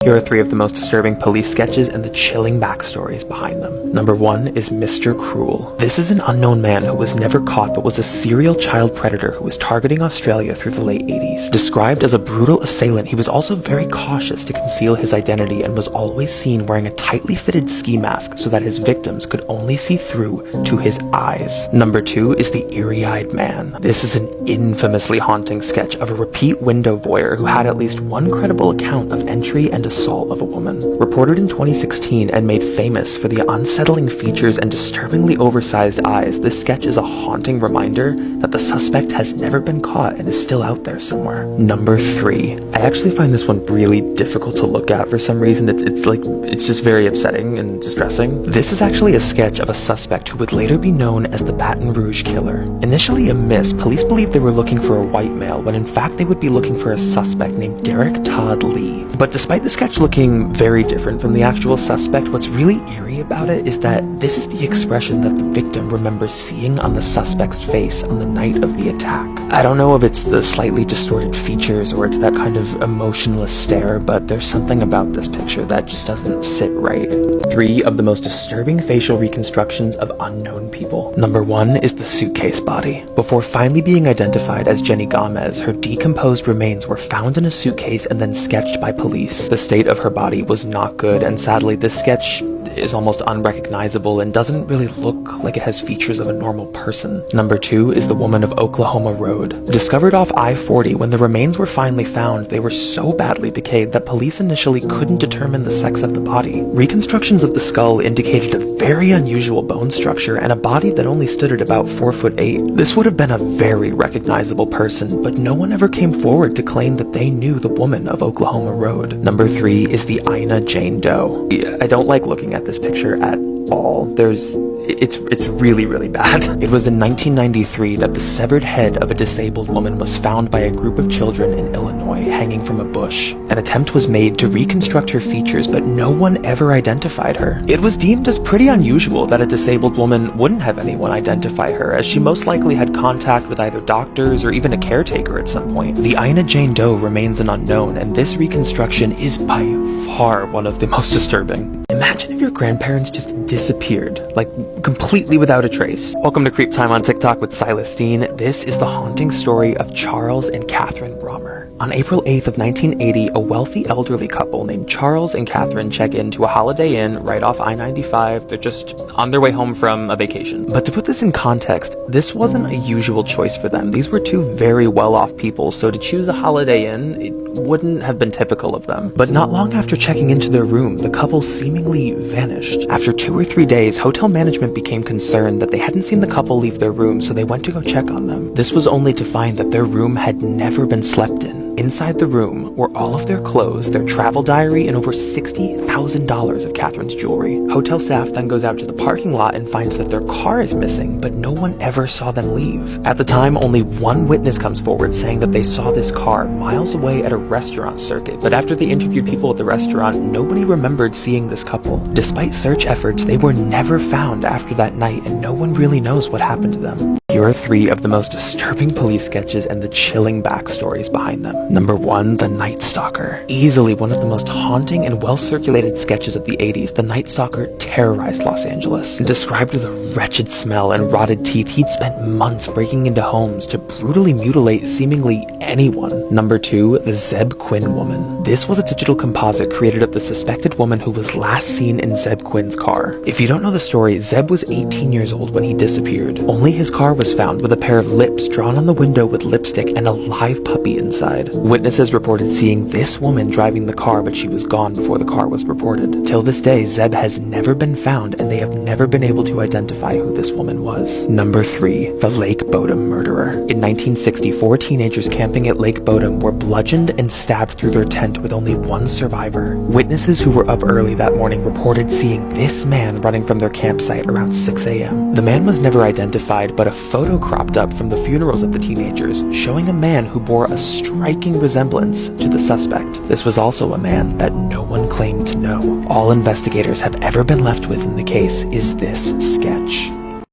Here are 3 of the most disturbing police sketches and the chilling backstories behind them. Number 1 is Mr. Cruel. This is an unknown man who was never caught but was a serial child predator who was targeting Australia through the late 80s. Described as a brutal assailant, he was also very cautious to conceal his identity and was always seen wearing a tightly fitted ski mask so that his victims could only see through to his eyes. Number 2 is the Eerie-Eyed Man. This is an infamously haunting sketch of a repeat window voyeur who had at least one credible account of entry and assault of a woman. Reported in 2016 and made famous for the unsettling features and disturbingly oversized eyes, this sketch is a haunting reminder that the suspect has never been caught and is still out there somewhere. Number 3. I actually find this one really difficult to look at for some reason. It's just very upsetting and distressing. This is actually a sketch of a suspect who would later be known as the Baton Rouge Killer. Initially a miss, police believed they were looking for a white male when in fact they would be looking for a suspect named Derek Todd Lee. But despite the sketch looking very different from the actual suspect, what's really eerie about it is that this is the expression that the victim remembers seeing on the suspect's face on the night of the attack. I don't know if it's the slightly distorted features or it's that kind of emotionless stare, but there's something about this picture that just doesn't sit right. 3 of the most disturbing facial reconstructions of unknown people. Number 1 is the suitcase body. Before finally being identified as Jenny Gomez, her decomposed remains were found in a suitcase and then sketched by police. The state of her body was not good, and sadly this sketch is almost unrecognizable and doesn't really look like it has features of a normal person. Number 2 is the woman of Oklahoma Road. Discovered off I-40, when the remains were finally found, they were so badly decayed that police initially couldn't determine the sex of the body. Reconstructions of the skull indicated a very unusual bone structure and a body that only stood at about 4'8". This would have been a very recognizable person, but no one ever came forward to claim that they knew the woman of Oklahoma Road. Number 3 is the Ina Jane Doe. I don't like looking at this picture at all. It's really, really bad. It was in 1993 that the severed head of a disabled woman was found by a group of children in Illinois hanging from a bush. An attempt was made to reconstruct her features, but no one ever identified her. It was deemed as pretty unusual that a disabled woman wouldn't have anyone identify her, as she most likely had contact with either doctors or even a caretaker at some point. The Ina Jane Doe remains an unknown, and this reconstruction is by far one of the most disturbing. Imagine if your grandparents just disappeared, like completely without a trace. Welcome to Creep Time on TikTok with Silas Dean. This is the haunting story of Charles and Catherine Romer. On April 8th of 1980, a wealthy elderly couple named Charles and Catherine check into a Holiday Inn right off I-95. They're just on their way home from a vacation. But to put this in context, this wasn't a usual choice for them. These were 2 very well-off people, so to choose a Holiday Inn, it wouldn't have been typical of them. But not long after checking into their room, the couple seemingly vanished. After 2 or 3 days, hotel management became concerned that they hadn't seen the couple leave their room, so they went to go check on them. This was only to find that their room had never been slept in. Inside the room were all of their clothes, their travel diary, and over $60,000 of Catherine's jewelry. Hotel staff then goes out to the parking lot and finds that their car is missing, but no one ever saw them leave. At the time, only one witness comes forward saying that they saw this car miles away at a restaurant circuit, but after they interviewed people at the restaurant, nobody remembered seeing this couple. Despite search efforts, they were never found after that night, and no one really knows what happened to them. Here are 3 of the most disturbing police sketches and the chilling backstories behind them. Number 1, the Night Stalker. Easily one of the most haunting and well-circulated sketches of the 80s, the Night Stalker terrorized Los Angeles. Described with a wretched smell and rotted teeth, he'd spent months breaking into homes to brutally mutilate seemingly anyone. Number 2, the Zeb Quinn Woman. This was a digital composite created of the suspected woman who was last seen in Zeb Quinn's car. If you don't know the story, Zeb was 18 years old when he disappeared. Only his car was found with a pair of lips drawn on the window with lipstick and a live puppy inside. Witnesses reported seeing this woman driving the car, but she was gone before the car was reported. Till this day, Zeb has never been found, and they have never been able to identify who this woman was. Number 3, the Lake Bodom Murderer. In 1960, 4 teenagers camping at Lake Bodom were bludgeoned and stabbed through their tent with only one survivor. Witnesses who were up early that morning reported seeing this man running from their campsite around 6 a.m. The man was never identified, but a photo cropped up from the funerals of the teenagers, showing a man who bore a striking resemblance to the suspect. This was also a man that no one claimed to know. All investigators have ever been left with in the case is this sketch.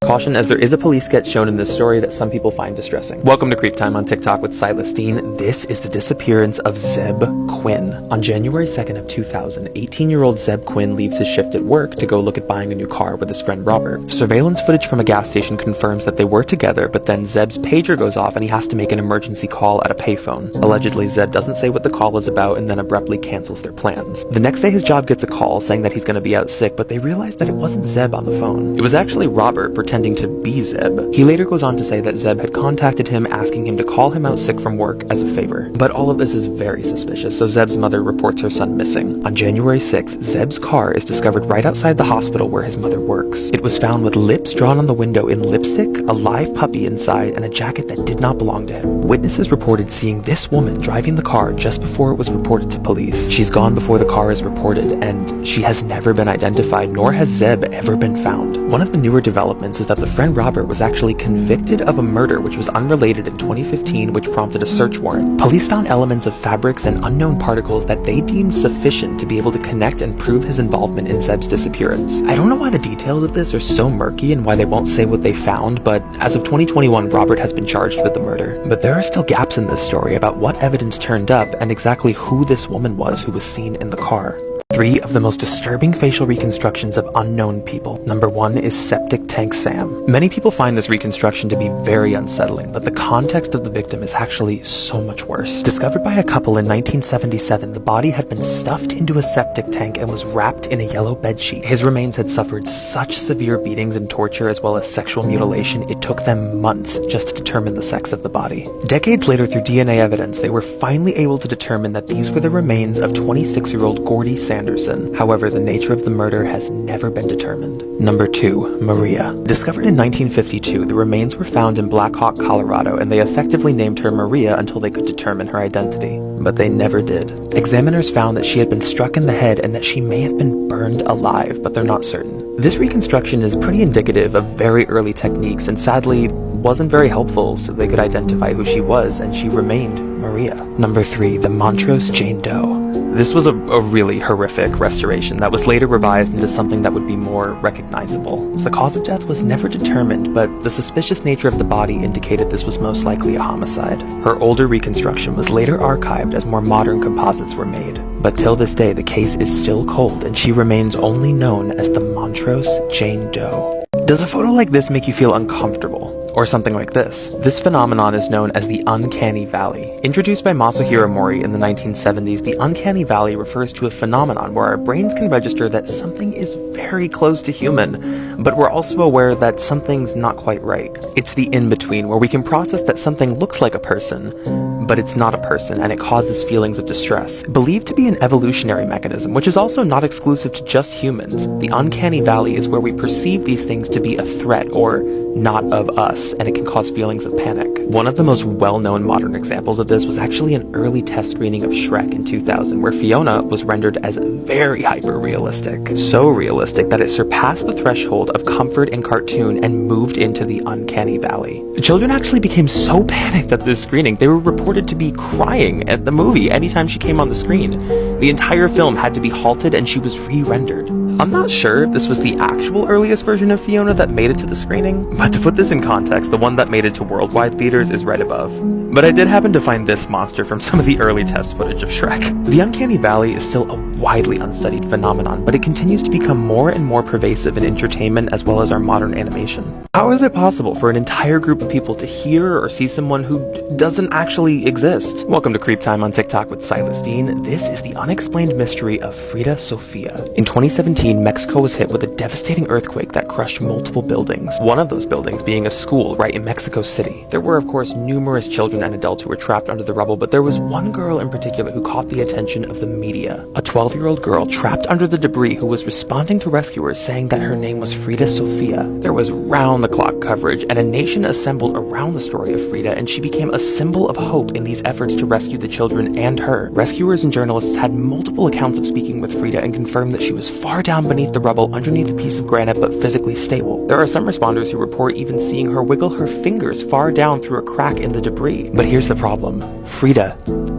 Caution, as there is a police sketch shown in this story that some people find distressing. Welcome to Creep Time on TikTok with Silas Dean. This is the disappearance of Zeb Quinn. On January 2nd of 2000, 18-year-old Zeb Quinn leaves his shift at work to go look at buying a new car with his friend Robert. Surveillance footage from a gas station confirms that they were together, but then Zeb's pager goes off and he has to make an emergency call at a payphone. Allegedly, Zeb doesn't say what the call is about and then abruptly cancels their plans. The next day, his job gets a call saying that he's going to be out sick, but they realize that it wasn't Zeb on the phone. It was actually Robert pretending to be Zeb. He later goes on to say that Zeb had contacted him asking him to call him out sick from work as a favor. But all of this is very suspicious, so Zeb's mother reports her son missing. On January 6th, Zeb's car is discovered right outside the hospital where his mother works. It was found with lips drawn on the window in lipstick, a live puppy inside, and a jacket that did not belong to him. Witnesses reported seeing this woman driving the car just before it was reported to police. She's gone before the car is reported, and she has never been identified, nor has Zeb ever been found. One of the newer developments is that the friend Robert was actually convicted of a murder which was unrelated in 2015, which prompted a search warrant. Police found elements of fabrics and unknown particles that they deemed sufficient to be able to connect and prove his involvement in Zeb's disappearance. I don't know why the details of this are so murky and why they won't say what they found, but as of 2021, Robert has been charged with the murder. But there are still gaps in this story about what evidence turned up and exactly who this woman was who was seen in the car. 3 of the most disturbing facial reconstructions of unknown people. Number 1 is Septic Tank Sam. Many people find this reconstruction to be very unsettling, but the context of the victim is actually so much worse. Discovered by a couple in 1977, the body had been stuffed into a septic tank and was wrapped in a yellow bedsheet. His remains had suffered such severe beatings and torture as well as sexual mutilation, it took them months just to determine the sex of the body. Decades later, through DNA evidence, they were finally able to determine that these were the remains of 26-year-old Gordy Sanderson. However, the nature of the murder has never been determined. Number 2, Maria. Discovered in 1952, the remains were found in Black Hawk, Colorado, and they effectively named her Maria until they could determine her identity. But they never did. Examiners found that she had been struck in the head and that she may have been burned alive, but they're not certain. This reconstruction is pretty indicative of very early techniques and sadly wasn't very helpful so they could identify who she was, and she remained Maria. Number 3, the Montrose Jane Doe. This was a really horrific restoration that was later revised into something that would be more recognizable. The cause of death was never determined, but the suspicious nature of the body indicated this was most likely a homicide. Her older reconstruction was later archived as more modern composites were made. But till this day, the case is still cold, and she remains only known as the Montrose Jane Doe. Does a photo like this make you feel uncomfortable? Or something like this? This phenomenon is known as the Uncanny Valley. Introduced by Masahiro Mori in the 1970s, the Uncanny Valley refers to a phenomenon where our brains can register that something is very close to human, but we're also aware that something's not quite right. It's the in-between, where we can process that something looks like a person, but it's not a person, and it causes feelings of distress. Believed to be an evolutionary mechanism, which is also not exclusive to just humans, the Uncanny Valley is where we perceive these things to be a threat or not of us, and it can cause feelings of panic. One of the most well-known modern examples of this was actually an early test screening of Shrek in 2000, where Fiona was rendered as very hyper-realistic. So realistic that it surpassed the threshold of comfort in cartoon and moved into the Uncanny Valley. The children actually became so panicked at this screening, they were reported to be crying at the movie anytime she came on the screen. The entire film had to be halted and she was re-rendered. I'm not sure if this was the actual earliest version of Fiona that made it to the screening, but to put this in context, the one that made it to worldwide theaters is right above. But I did happen to find this monster from some of the early test footage of Shrek. The Uncanny Valley is still a widely unstudied phenomenon, but it continues to become more and more pervasive in entertainment as well as our modern animation. How is it possible for an entire group of people to hear or see someone who doesn't actually exist? Welcome to Creep Time on TikTok with Silas Dean. This is the unexplained mystery of Frida Sofia. In 2017, Mexico was hit with a devastating earthquake that crushed multiple buildings. One of those buildings being a school right in Mexico City. There were, of course, numerous children and adults who were trapped under the rubble, but there was one girl in particular who caught the attention of the media. A 12-year-old girl trapped under the debris who was responding to rescuers saying that her name was Frida Sofia. There was round-the-clock coverage, and a nation assembled around the story of Frida, and she became a symbol of hope in these efforts to rescue the children and her. Rescuers and journalists had multiple accounts of speaking with Frida and confirmed that she was far down beneath the rubble underneath a piece of granite but physically stable. There are some responders who report even seeing her wiggle her fingers far down through a crack in the debris. But here's the problem. Frida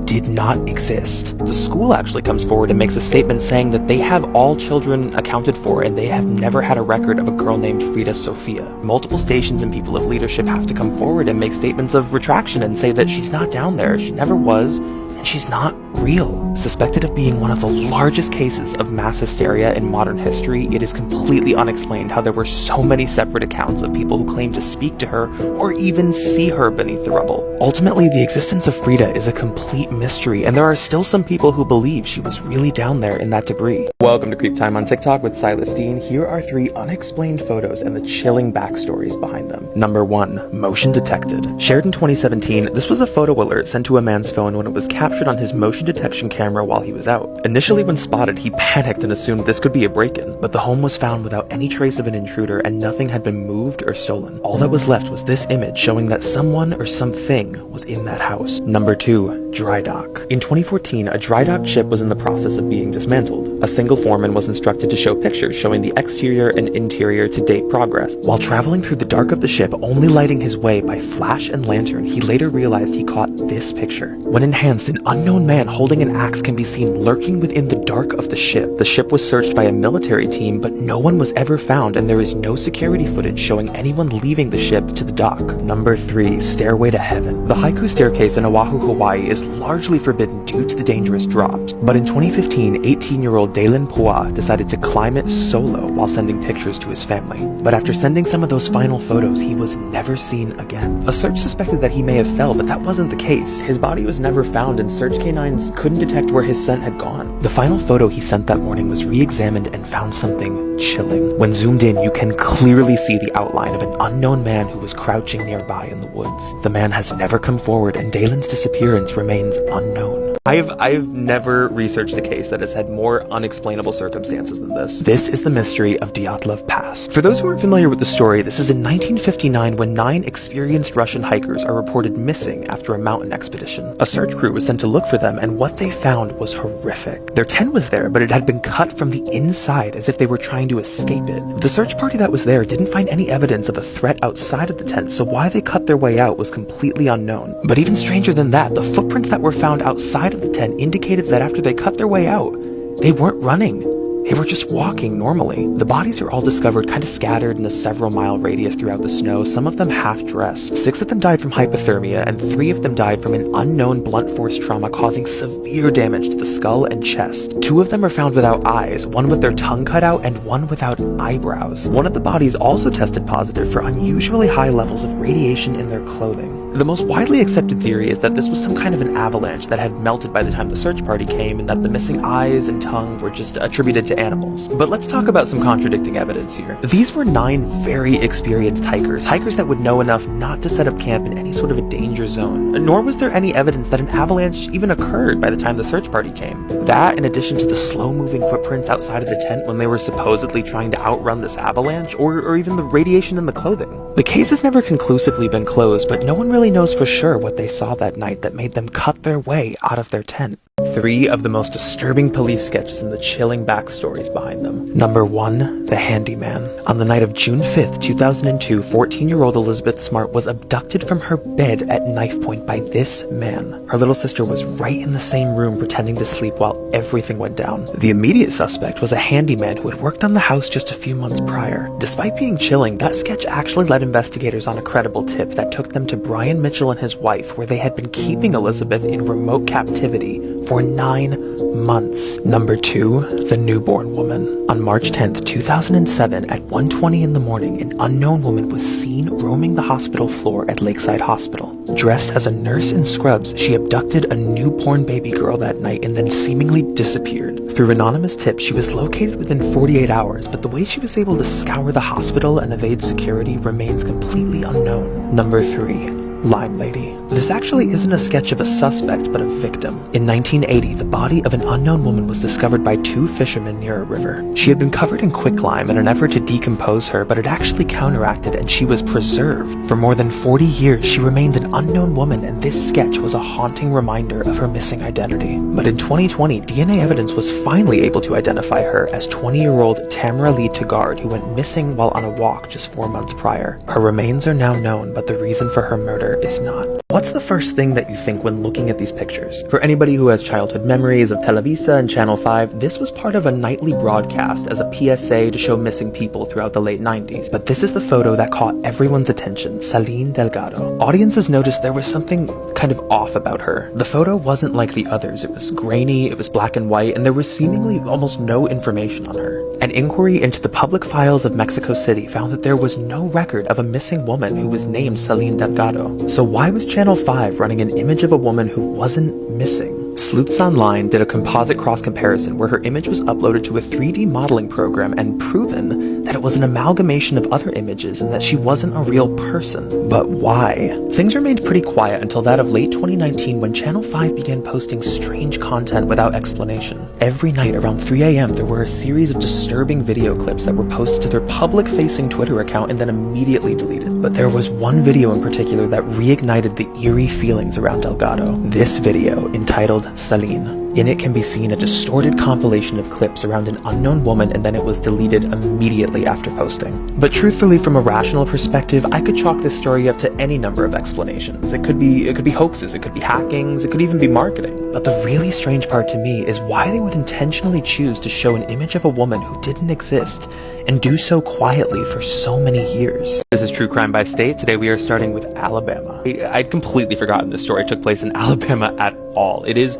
did not exist. The school actually comes forward and makes a statement saying that they have all children accounted for and they have never had a record of a girl named Frida Sofia. Multiple stations and people of leadership have to come forward and make statements of retraction and say that she's not down there, she never was, and she's not real. Suspected of being one of the largest cases of mass hysteria in modern history, it is completely unexplained how there were so many separate accounts of people who claim to speak to her or even see her beneath the rubble. Ultimately, the existence of Frida is a complete mystery, and there are still some people who believe she was really down there in that debris. Welcome to Creep Time on TikTok with Silas Dean. Here are 3 unexplained photos and the chilling backstories behind them. Number 1. Motion detected. Shared in 2017, this was a photo alert sent to a man's phone when it was captured on his motion detection camera while he was out. Initially, when spotted, he panicked and assumed this could be a break-in, but the home was found without any trace of an intruder and nothing had been moved or stolen. All that was left was this image showing that someone or something was in that house. Number 2. Dry dock. In 2014, a dry dock ship was in the process of being dismantled. A single foreman was instructed to show pictures showing the exterior and interior to date progress. While traveling through the dark of the ship, only lighting his way by flash and lantern, he later realized he caught this picture. When enhanced, an unknown man holding an axe can be seen lurking within the dark of the ship. The ship was searched by a military team, but no one was ever found, and there is no security footage showing anyone leaving the ship to the dock. Number 3. Stairway to Heaven. The Haiku staircase in Oahu, Hawaii is largely forbidden due to the dangerous drops, but in 2015, 18-year-old Dalen Pua decided to climb it solo while sending pictures to his family. But after sending some of those final photos, he was never seen again. A search suspected that he may have fell, but that wasn't the case. His body was never found, and search canines couldn't detect where his scent had gone. The final photo he sent that morning was re-examined and found something chilling. When zoomed in, you can clearly see the outline of an unknown man who was crouching nearby in the woods. The man has never come forward, and Dalen's disappearance remains unknown. I've never researched a case that has had more unexplainable circumstances than this. This is the mystery of Dyatlov Pass. For those who aren't familiar with the story, this is in 1959 when 9 experienced Russian hikers are reported missing after a mountain expedition. A search crew was sent to look for them, and what they found was horrific. Their tent was there, but it had been cut from the inside as if they were trying to escape it. The search party that was there didn't find any evidence of a threat outside of the tent, so why they cut their way out was completely unknown. But even stranger than that, the footprints that were found outside of the tent indicated that after they cut their way out, they weren't running. They were just walking normally. The bodies are all discovered kind of scattered in a several-mile radius throughout the snow, some of them half-dressed. 6 of them died from hypothermia, and 3 of them died from an unknown blunt force trauma causing severe damage to the skull and chest. 2 of them are found without eyes, 1 with their tongue cut out, and 1 without eyebrows. 1 of the bodies also tested positive for unusually high levels of radiation in their clothing. The most widely accepted theory is that this was some kind of an avalanche that had melted by the time the search party came, and that the missing eyes and tongue were just attributed to animals. But let's talk about some contradicting evidence here. These were 9 very experienced hikers that would know enough not to set up camp in any sort of a danger zone, nor was there any evidence that an avalanche even occurred by the time the search party came. That, in addition to the slow-moving footprints outside of the tent when they were supposedly trying to outrun this avalanche, or even the radiation in the clothing. The case has never conclusively been closed, but no one really knows for sure what they saw that night that made them cut their way out of their tent. 3 of the most disturbing police sketches and the chilling backstories behind them. Number 1. The Handyman. On the night of June 5th, 2002, 14-year-old Elizabeth Smart was abducted from her bed at knife point by this man. Her little sister was right in the same room pretending to sleep while everything went down. The immediate suspect was a handyman who had worked on the house just a few months prior. Despite being chilling, that sketch actually led investigators on a credible tip that took them to Brian Mitchell and his wife, where they had been keeping Elizabeth in remote captivity for 9 months. Number 2. The Newborn Woman. On March 10th, 2007, at 1:20 in the morning, an unknown woman was seen roaming the hospital floor at Lakeside Hospital. Dressed as a nurse in scrubs, she abducted a newborn baby girl that night and then seemingly disappeared. Through anonymous tips, she was located within 48 hours, but the way she was able to scour the hospital and evade security remains completely unknown. Number 3. Lime Lady. This actually isn't a sketch of a suspect, but a victim. In 1980, the body of an unknown woman was discovered by 2 fishermen near a river. She had been covered in quicklime in an effort to decompose her, but it actually counteracted and she was preserved. For more than 40 years, she remained an unknown woman, and this sketch was a haunting reminder of her missing identity. But in 2020, DNA evidence was finally able to identify her as 20-year-old Tamara Lee Tagard, who went missing while on a walk just 4 months prior. Her remains are now known, but the reason for her murder is not. What's the first thing that you think when looking at these pictures? For anybody who has childhood memories of Televisa and Channel 5, this was part of a nightly broadcast as a PSA to show missing people throughout the late 90s. But this is the photo that caught everyone's attention, Celine Delgado. Audiences noticed there was something kind of off about her. The photo wasn't like the others. It was grainy, it was black and white, and there was seemingly almost no information on her. An inquiry into the public files of Mexico City found that there was no record of a missing woman who was named Celine Delgado. So why was Channel 5 running an image of a woman who wasn't missing? Sleuths Online did a composite cross-comparison where her image was uploaded to a 3D modeling program and proven that it was an amalgamation of other images and that she wasn't a real person. But why? Things remained pretty quiet until that of late 2019 when Channel 5 began posting strange content without explanation. Every night around 3 a.m. there were a series of disturbing video clips that were posted to their public-facing Twitter account and then immediately deleted. But there was one video in particular that reignited the eerie feelings around Delgado. This video, entitled Celine. In it can be seen a distorted compilation of clips around an unknown woman, and then it was deleted immediately after posting. But truthfully, from a rational perspective, I could chalk this story up to any number of explanations. It could be hoaxes, it could be hackings, it could even be marketing. But the really strange part to me is why they would intentionally choose to show an image of a woman who didn't exist, and do so quietly for so many years. This is True Crime by State. Today we are starting with Alabama. I'd completely forgotten this story took place in Alabama at all. It is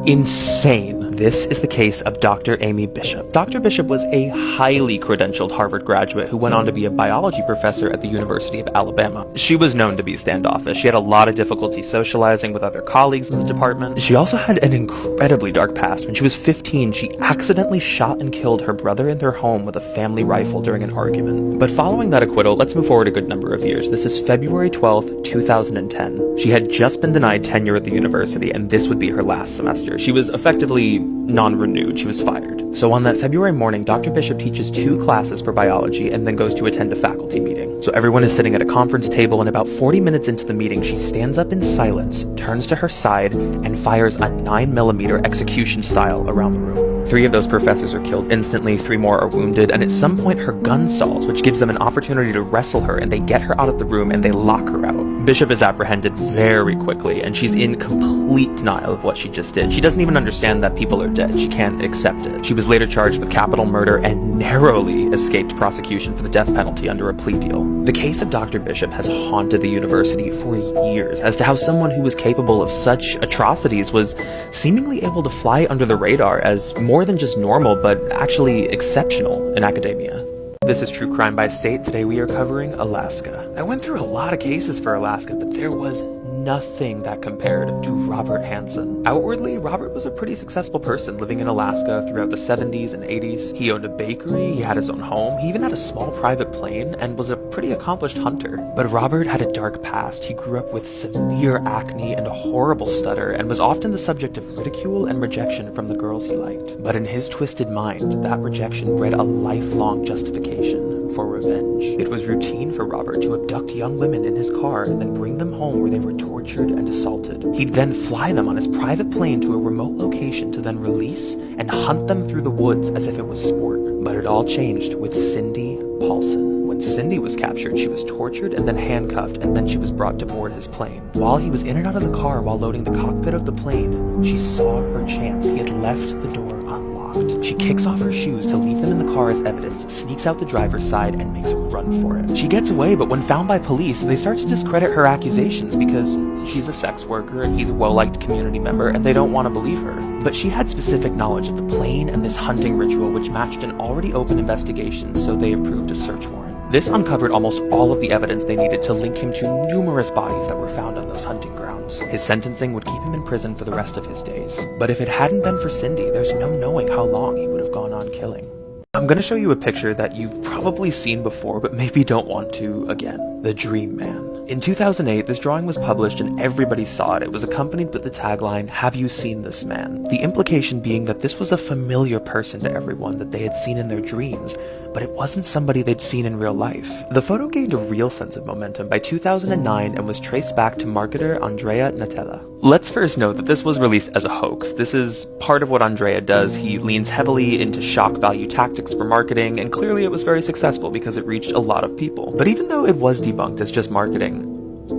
insane. This is the case of Dr. Amy Bishop. Dr. Bishop was a highly credentialed Harvard graduate who went on to be a biology professor at the University of Alabama. She was known to be standoffish. She had a lot of difficulty socializing with other colleagues in the department. She also had an incredibly dark past. When she was 15, she accidentally shot and killed her brother in their home with a family rifle during an argument. But following that acquittal, let's move forward a good number of years. This is February 12th, 2010. She had just been denied tenure at the university, and this would be her last semester. She was effectively non-renewed. She was fired. So on that February morning, Dr. Bishop teaches 2 classes for biology and then goes to attend a faculty meeting. So everyone is sitting at a conference table, and about 40 minutes into the meeting, she stands up in silence, turns to her side, and fires a 9mm execution style around the room. 3 of those professors are killed instantly, 3 more are wounded, and at some point her gun stalls, which gives them an opportunity to wrestle her, and they get her out of the room and they lock her out. Bishop is apprehended very quickly, and she's in complete denial of what she just did. She doesn't even understand that people are dead. She can't accept it. She was later charged with capital murder and narrowly escaped prosecution for the death penalty under a plea deal. The case of Dr. Bishop has haunted the university for years as to how someone who was capable of such atrocities was seemingly able to fly under the radar as more than just normal, but actually exceptional in academia. This is True Crime by State. Today we are covering Alaska. I went through a lot of cases for Alaska, but there was nothing that compared to Robert Hansen. Outwardly, Robert was a pretty successful person living in Alaska throughout the 70s and 80s. He owned a bakery, he had his own home, he even had a small private plane, and was a pretty accomplished hunter. But Robert had a dark past. He grew up with severe acne and a horrible stutter, and was often the subject of ridicule and rejection from the girls he liked. But in his twisted mind, that rejection bred a lifelong justification for revenge. It was routine for Robert to abduct young women in his car and then bring them home where they were tortured and assaulted. He'd then fly them on his private plane to a remote location to then release and hunt them through the woods as if it was sport. But it all changed with Cindy Paulson. When Cindy was captured, she was tortured and then handcuffed, and then she was brought to board his plane. While he was in and out of the car while loading the cockpit of the plane, she saw her chance. He had left the door unlocked. She kicks off her shoes to leave them in the car as evidence, sneaks out the driver's side, and makes a run for it. She gets away, but when found by police, they start to discredit her accusations because she's a sex worker and he's a well-liked community member, and they don't want to believe her. But she had specific knowledge of the plane and this hunting ritual, which matched an already open investigation, so they approved a search warrant. This uncovered almost all of the evidence they needed to link him to numerous bodies that were found on those hunting grounds. His sentencing would keep him in prison for the rest of his days. But if it hadn't been for Cindy, there's no knowing how long he would have gone on killing. I'm gonna show you a picture that you've probably seen before, but maybe don't want to again. The Dream Man. In 2008, this drawing was published and everybody saw it. It was accompanied with the tagline, "Have you seen this man?" The implication being that this was a familiar person to everyone that they had seen in their dreams, but it wasn't somebody they'd seen in real life. The photo gained a real sense of momentum by 2009 and was traced back to marketer Andrea Natella. Let's first note that this was released as a hoax. This is part of what Andrea does. He leans heavily into shock value tactics for marketing, and clearly it was very successful because it reached a lot of people. But even though it was debunked as just marketing,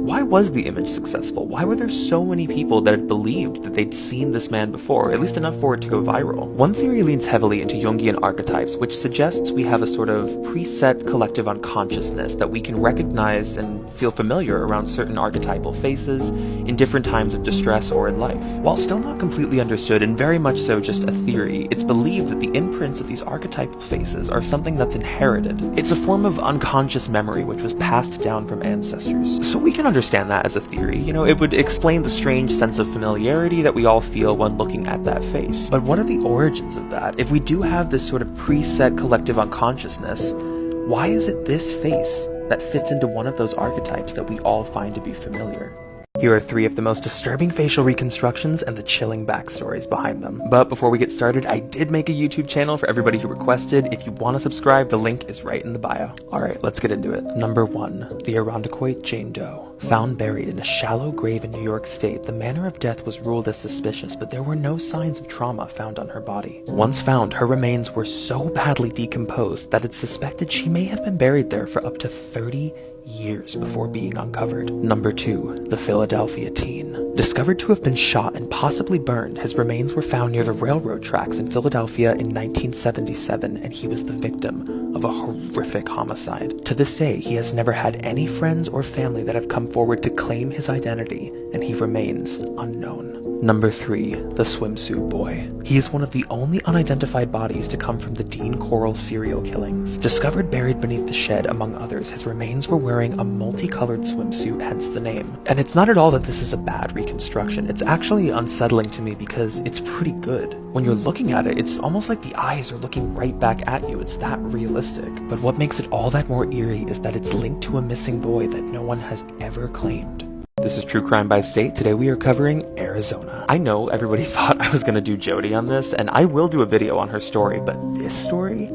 why was the image successful? Why were there so many people that had believed that they'd seen this man before, at least enough for it to go viral? One theory leans heavily into Jungian archetypes, which suggests we have a sort of preset collective unconsciousness that we can recognize and feel familiar around certain archetypal faces in different times of distress or in life. While still not completely understood and very much so just a theory, it's believed that the imprints of these archetypal faces are something that's inherited. It's a form of unconscious memory which was passed down from ancestors. So we can understand that as a theory. You know, it would explain the strange sense of familiarity that we all feel when looking at that face. But what are the origins of that? If we do have this sort of preset collective unconsciousness, why is it this face that fits into one of those archetypes that we all find to be familiar? Here are 3 of the most disturbing facial reconstructions and the chilling backstories behind them. But before we get started, I did make a YouTube channel for everybody who requested. If you want to subscribe, the link is right in the bio. Alright, let's get into it. Number 1. The Irondequoit Jane Doe. Found buried in a shallow grave in New York State, the manner of death was ruled as suspicious, but there were no signs of trauma found on her body. Once found, her remains were so badly decomposed that it's suspected she may have been buried there for up to 30 years before being uncovered. Number 2. The Philadelphia teen. Discovered to have been shot and possibly burned, his remains were found near the railroad tracks in Philadelphia in 1977, and he was the victim of a horrific homicide. To this day, he has never had any friends or family that have come forward to claim his identity, and he remains unknown. Number 3. The Swimsuit Boy. He is one of the only unidentified bodies to come from the Dean Corll serial killings. Discovered buried beneath the shed, among others, his remains were wearing a multicolored swimsuit, hence the name. And it's not at all that this is a bad reconstruction. It's actually unsettling to me because it's pretty good. When you're looking at it, it's almost like the eyes are looking right back at you. It's that realistic. But what makes it all that more eerie is that it's linked to a missing boy that no one has ever claimed. This is True Crime by State. Today we are covering Arizona. I know everybody thought I was going to do Jody on this, and I will do a video on her story, but this story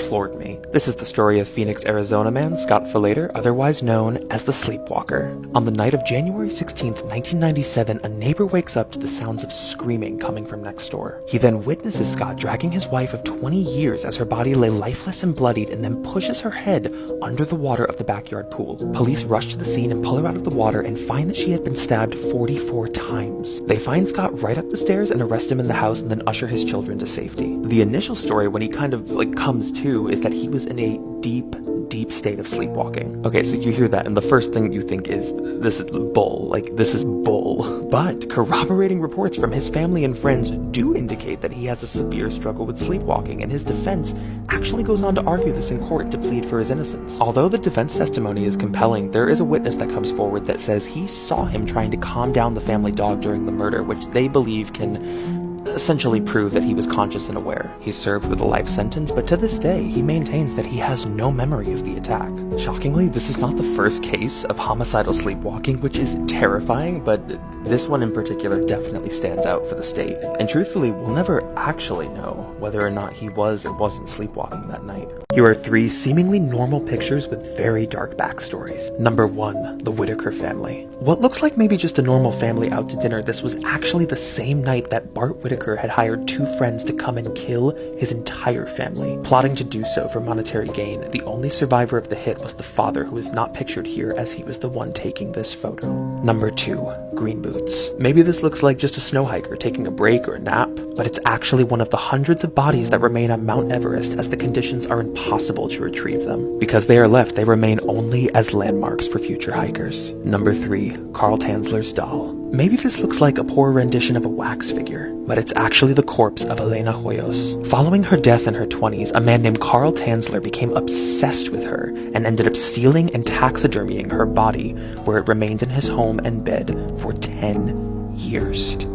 floored me. This is the story of Phoenix, Arizona man Scott Falater, otherwise known as the Sleepwalker. On the night of January 16th, 1997, a neighbor wakes up to the sounds of screaming coming from next door. He then witnesses Scott dragging his wife of 20 years as her body lay lifeless and bloodied, and then pushes her head under the water of the backyard pool. Police rush to the scene and pull her out of the water and find that she had been stabbed 44 times. They find Scott right up the stairs and arrest him in the house and then usher his children to safety. The initial story, when he kind of comes to, is that he was in a deep state of sleepwalking. Okay, so you hear that, and the first thing you think is, this is bull. This is bull. But corroborating reports from his family and friends do indicate that he has a severe struggle with sleepwalking, and his defense actually goes on to argue this in court to plead for his innocence. Although the defense testimony is compelling, there is a witness that comes forward that says he saw him trying to calm down the family dog during the murder, which they believe can essentially prove that he was conscious and aware. He's served with a life sentence, but to this day, he maintains that he has no memory of the attack. Shockingly, this is not the first case of homicidal sleepwalking, which is terrifying, but this one in particular definitely stands out for the state. And truthfully, we'll never actually know whether or not he was or wasn't sleepwalking that night. Here are 3 seemingly normal pictures with very dark backstories. Number 1. The Whitaker family. What looks like maybe just a normal family out to dinner, this was actually the same night that Bart Whitaker had hired 2 friends to come and kill his entire family, plotting to do so for monetary gain. The only survivor of the hit was the father, who is not pictured here as he was the one taking this photo. Number 2. Green boots. Maybe this looks like just a snow hiker taking a break or a nap, but it's actually one of the hundreds of bodies that remain on Mount Everest, as the conditions are impossible to retrieve them. Because they are left, they remain only as landmarks for future hikers. Number 3. Carl Tanzler's doll. Maybe this looks like a poor rendition of a wax figure, but it's actually the corpse of Elena Hoyos. Following her death in her 20s, a man named Carl Tanzler became obsessed with her and ended up stealing and taxidermying her body, where it remained in his home and bed for 10 years.